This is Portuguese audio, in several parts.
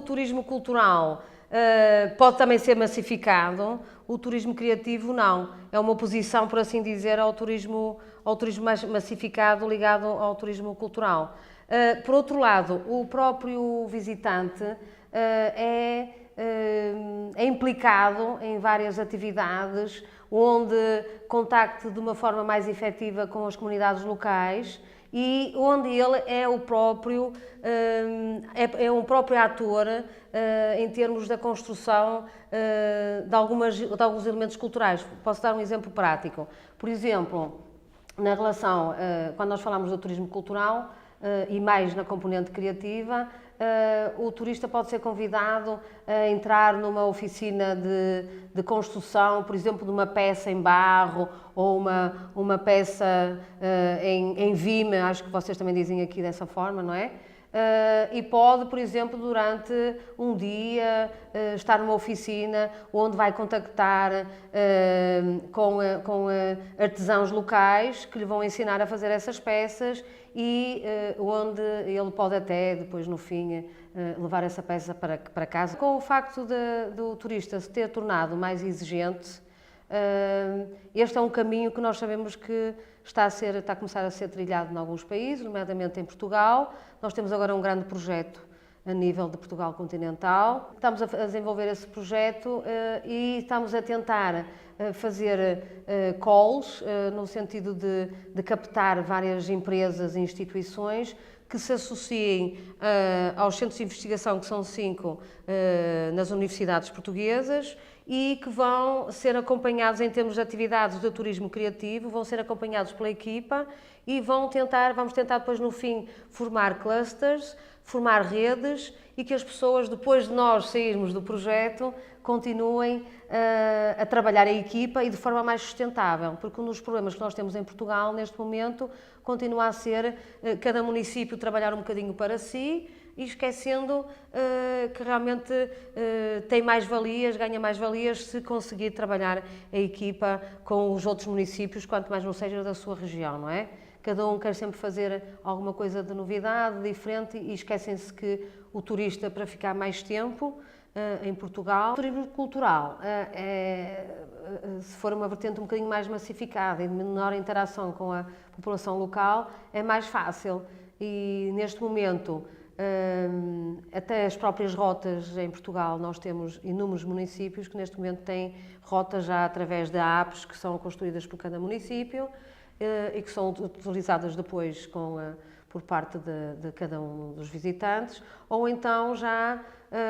turismo cultural pode também ser massificado, o turismo criativo não. É uma oposição, por assim dizer, ao turismo mais massificado ligado ao turismo cultural. Por outro lado, o próprio visitante é implicado em várias atividades onde contacte de uma forma mais efetiva com as comunidades locais e onde ele é um próprio ator em termos da construção de alguns elementos culturais. Posso dar um exemplo prático. Por exemplo, na relação, quando nós falamos do turismo cultural e mais na componente criativa, o turista pode ser convidado a entrar numa oficina de construção, por exemplo, de uma peça em barro ou uma peça em vime, acho que vocês também dizem aqui dessa forma, não é? E pode, por exemplo, durante um dia estar numa oficina onde vai contactar com artesãos locais que lhe vão ensinar a fazer essas peças e onde ele pode até, depois no fim, levar essa peça para casa. Com o facto do turista se ter tornado mais exigente, este é um caminho que nós sabemos que está a começar a ser trilhado em alguns países, nomeadamente em Portugal. Nós temos agora um grande projeto a nível de Portugal continental. Estamos a desenvolver esse projeto e estamos a tentar fazer calls, no sentido de captar várias empresas e instituições que se associem aos centros de investigação, que são 5 nas universidades portuguesas, e que vão ser acompanhados em termos de atividades de turismo criativo, vão ser acompanhados pela equipa e vamos tentar depois no fim formar clusters, formar redes e que as pessoas, depois de nós sairmos do projeto, continuem a trabalhar a equipa e de forma mais sustentável, porque um dos problemas que nós temos em Portugal neste momento continua a ser cada município trabalhar um bocadinho para si e esquecendo que realmente tem mais-valias, ganha mais-valias se conseguir trabalhar a equipa com os outros municípios, quanto mais não seja da sua região, não é? Cada um quer sempre fazer alguma coisa de novidade, diferente, e esquecem-se que o turista, para ficar mais tempo em Portugal, o turismo cultural, se for uma vertente um bocadinho mais massificada e de menor interação com a população local, é mais fácil. E neste momento, até as próprias rotas em Portugal, nós temos inúmeros municípios que neste momento têm rotas já através de apps que são construídas por cada município e que são utilizadas depois por parte de cada um dos visitantes, ou então já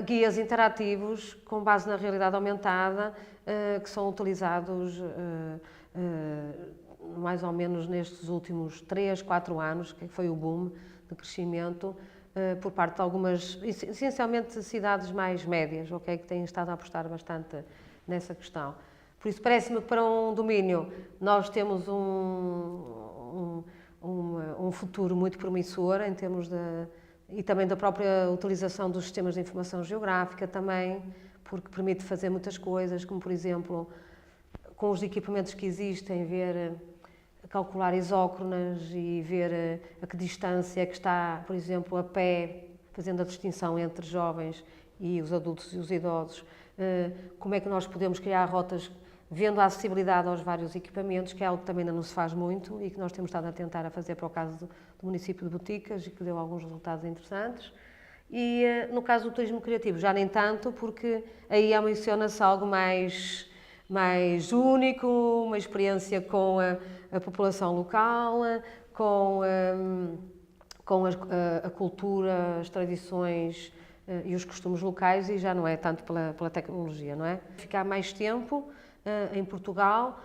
guias interativos com base na realidade aumentada que são utilizados mais ou menos nestes últimos 3, 4 anos, que foi o boom de crescimento por parte de algumas, essencialmente cidades mais médias, okay, que têm estado a apostar bastante nessa questão. Por isso, parece-me que para um domínio nós temos um futuro muito promissor em termos e também da própria utilização dos sistemas de informação geográfica também, porque permite fazer muitas coisas, como por exemplo, com os equipamentos que existem, calcular isócronas e ver a que distância é que está, por exemplo, a pé, fazendo a distinção entre jovens e os adultos e os idosos, como é que nós podemos criar rotas vendo a acessibilidade aos vários equipamentos, que é algo que também ainda não se faz muito e que nós temos estado a tentar fazer para o caso do município de Boticas e que deu alguns resultados interessantes. E no caso do turismo criativo, já nem tanto, porque aí menciona-se algo mais único, uma experiência com a população local, com a cultura, as tradições e os costumes locais, e já não é tanto pela tecnologia, não é? Ficar mais tempo em Portugal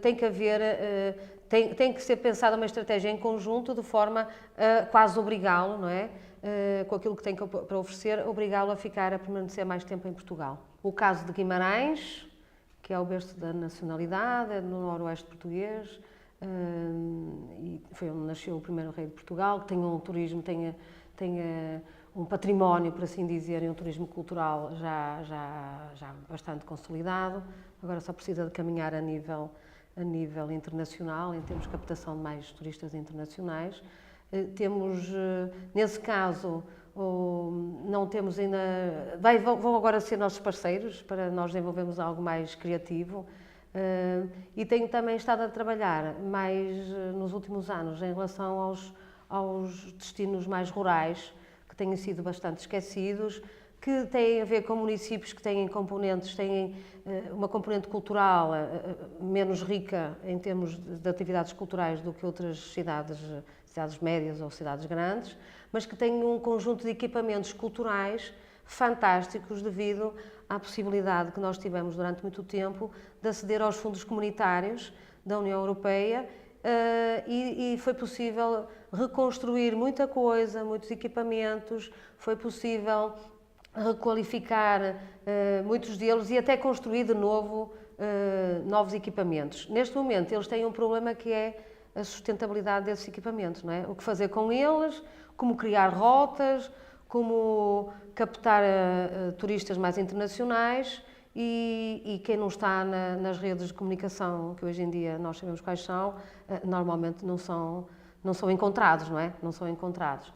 tem que ser pensada uma estratégia em conjunto de forma a quase obrigá-lo, não é? Com aquilo que tem para oferecer, obrigá-lo a permanecer mais tempo em Portugal. O caso de Guimarães, que é o berço da nacionalidade, é no noroeste português, e foi onde nasceu o primeiro rei de Portugal, que tem um turismo, tem um património, por assim dizer, e um turismo cultural já bastante consolidado. Agora só precisa de caminhar a nível internacional, em termos de captação de mais turistas internacionais. Temos, nesse caso, não temos ainda... vão agora ser nossos parceiros para nós desenvolvermos algo mais criativo. E tenho também estado a trabalhar mais nos últimos anos em relação aos destinos mais rurais, que têm sido bastante esquecidos, que têm a ver com municípios que têm componentes, têm uma componente cultural menos rica em termos de atividades culturais do que outras cidades médias ou cidades grandes, mas que têm um conjunto de equipamentos culturais fantásticos devido à possibilidade que nós tivemos durante muito tempo de aceder aos fundos comunitários da União Europeia e foi possível reconstruir muita coisa, muitos equipamentos, foi possível requalificar muitos deles e até construir de novo novos equipamentos. Neste momento eles têm um problema que é a sustentabilidade desses equipamentos, não é? O que fazer com eles, como criar rotas, como captar turistas mais internacionais e quem não está nas redes de comunicação, que hoje em dia nós sabemos quais são, normalmente não são encontrados, não é? Não são encontrados.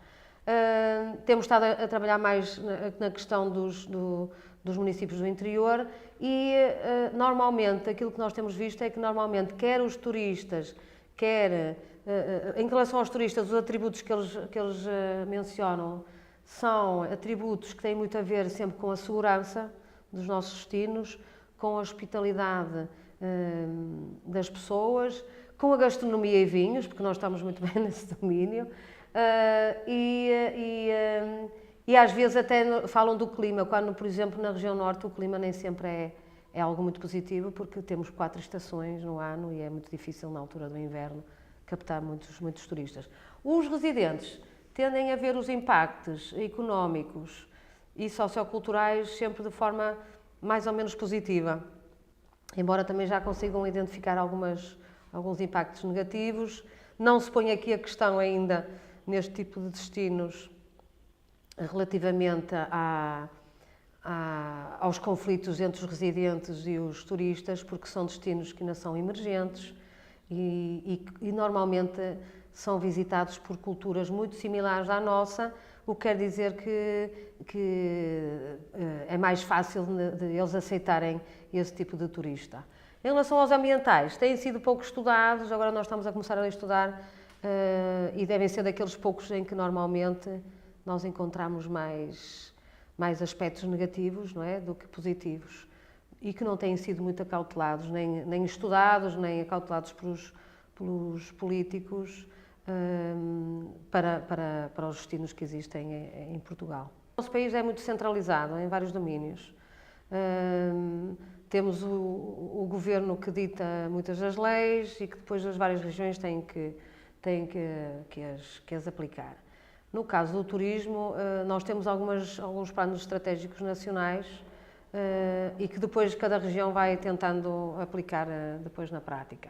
Temos estado a trabalhar mais na questão dos municípios do interior e normalmente aquilo que nós temos visto é que normalmente quer os turistas, quer em relação aos turistas os atributos que eles mencionam são atributos que têm muito a ver sempre com a segurança dos nossos destinos, com a hospitalidade das pessoas, com a gastronomia e vinhos, porque nós estamos muito bem nesse domínio, e às vezes até falam do clima, quando, por exemplo, na região norte o clima nem sempre é algo muito positivo, porque temos 4 estações no ano e é muito difícil na altura do inverno captar muitos turistas. Os residentes tendem a ver os impactos económicos e socioculturais sempre de forma mais ou menos positiva, embora também já consigam identificar alguns impactos negativos. Não se põe aqui a questão ainda neste tipo de destinos relativamente aos conflitos entre os residentes e os turistas, porque são destinos que ainda são emergentes e normalmente são visitados por culturas muito similares à nossa, o que quer dizer que é mais fácil de eles aceitarem esse tipo de turista. Em relação aos ambientais, têm sido pouco estudados, agora nós estamos a começar a estudar e devem ser daqueles poucos em que normalmente nós encontramos mais aspectos negativos, não é, do que positivos e que não têm sido muito acautelados, nem estudados, nem acautelados pelos políticos para os destinos que existem em Portugal. O nosso país é muito centralizado em vários domínios. Temos o governo que dita muitas das leis e que depois as várias regiões têm que as aplicar. No caso do turismo, nós temos alguns planos estratégicos nacionais e que depois cada região vai tentando aplicar depois na prática.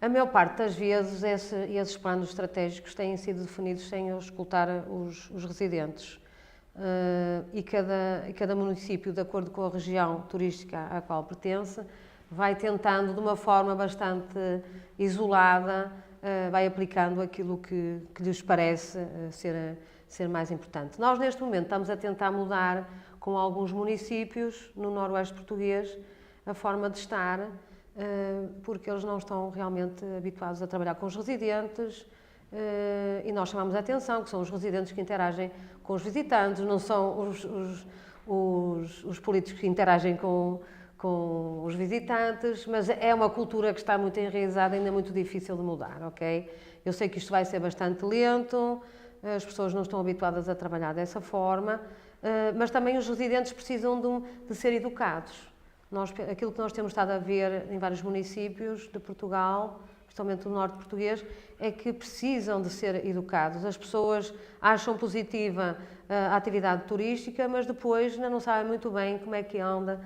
A maior parte das vezes esses planos estratégicos têm sido definidos sem escutar os residentes e cada município, de acordo com a região turística à qual pertence, vai tentando de uma forma bastante isolada, vai aplicando aquilo que lhes parece ser mais importante. Nós neste momento estamos a tentar mudar com alguns municípios no noroeste português a forma de estar, porque eles não estão realmente habituados a trabalhar com os residentes e nós chamamos a atenção que são os residentes que interagem com os visitantes, não são os políticos que interagem com os visitantes, mas é uma cultura que está muito enraizada e ainda muito difícil de mudar, ok? Eu sei que isto vai ser bastante lento, as pessoas não estão habituadas a trabalhar dessa forma, mas também os residentes precisam de ser educados. Aquilo que nós temos estado a ver em vários municípios de Portugal, principalmente do norte português, é que precisam de ser educados. As pessoas acham positiva a atividade turística, mas depois ainda não sabem muito bem como é que anda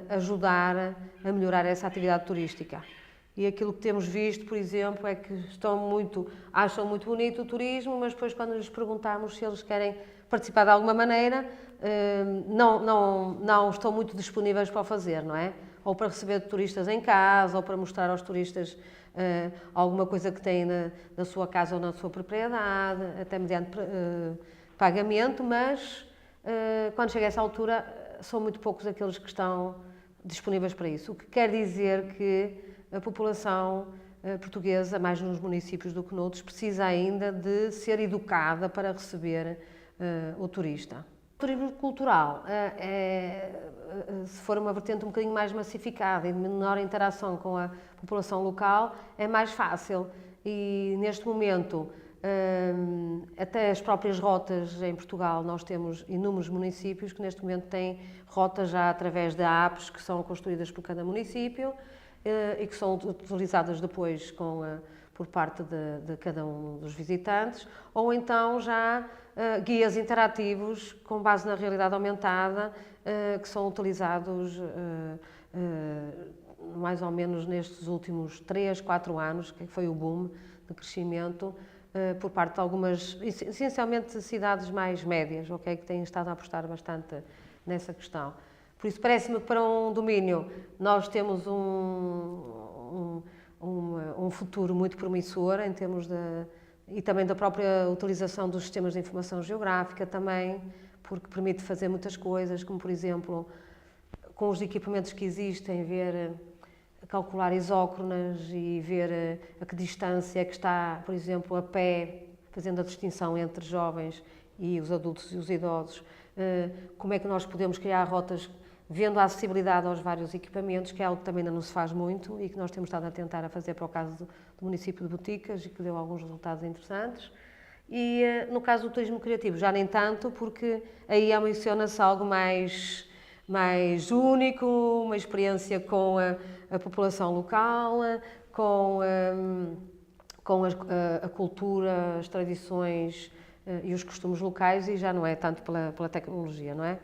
ajudar a melhorar essa atividade turística. E aquilo que temos visto, por exemplo, é que acham muito bonito o turismo, mas depois quando lhes perguntamos se eles querem participar de alguma maneira, não estão muito disponíveis para o fazer, não é? Ou para receber turistas em casa, ou para mostrar aos turistas alguma coisa que têm na sua casa ou na sua propriedade, até mediante pagamento, mas quando chega a essa altura são muito poucos aqueles que estão disponíveis para isso. O que quer dizer que a população portuguesa, mais nos municípios do que noutros, precisa ainda de ser educada para receber o turista. O turismo cultural, se for uma vertente um bocadinho mais massificada e de menor interação com a população local, é mais fácil. E neste momento, até as próprias rotas em Portugal, nós temos inúmeros municípios que neste momento têm rotas já através de apps que são construídas por cada município e que são utilizadas depois por parte de cada um dos visitantes, ou então já guias interativos com base na realidade aumentada que são utilizados mais ou menos nestes últimos 3, 4 anos, que foi o boom de crescimento por parte de algumas, essencialmente cidades mais médias, okay, que têm estado a apostar bastante nessa questão. Por isso, parece-me que para um domínio nós temos um futuro muito promissor em termos e também da própria utilização dos sistemas de informação geográfica também, porque permite fazer muitas coisas, como por exemplo, com os equipamentos que existem, calcular isócronas e ver a que distância é que está, por exemplo, a pé, fazendo a distinção entre jovens e os adultos e os idosos, como é que nós podemos criar rotas vendo a acessibilidade aos vários equipamentos, que é algo que também ainda não se faz muito e que nós temos estado a tentar a fazer para o caso do município de Boticas e que deu alguns resultados interessantes. E no caso do turismo criativo, já nem tanto, porque aí menciona-se algo mais único, uma experiência com a população local, com a cultura, as tradições e os costumes locais, e já não é tanto pela tecnologia, não é?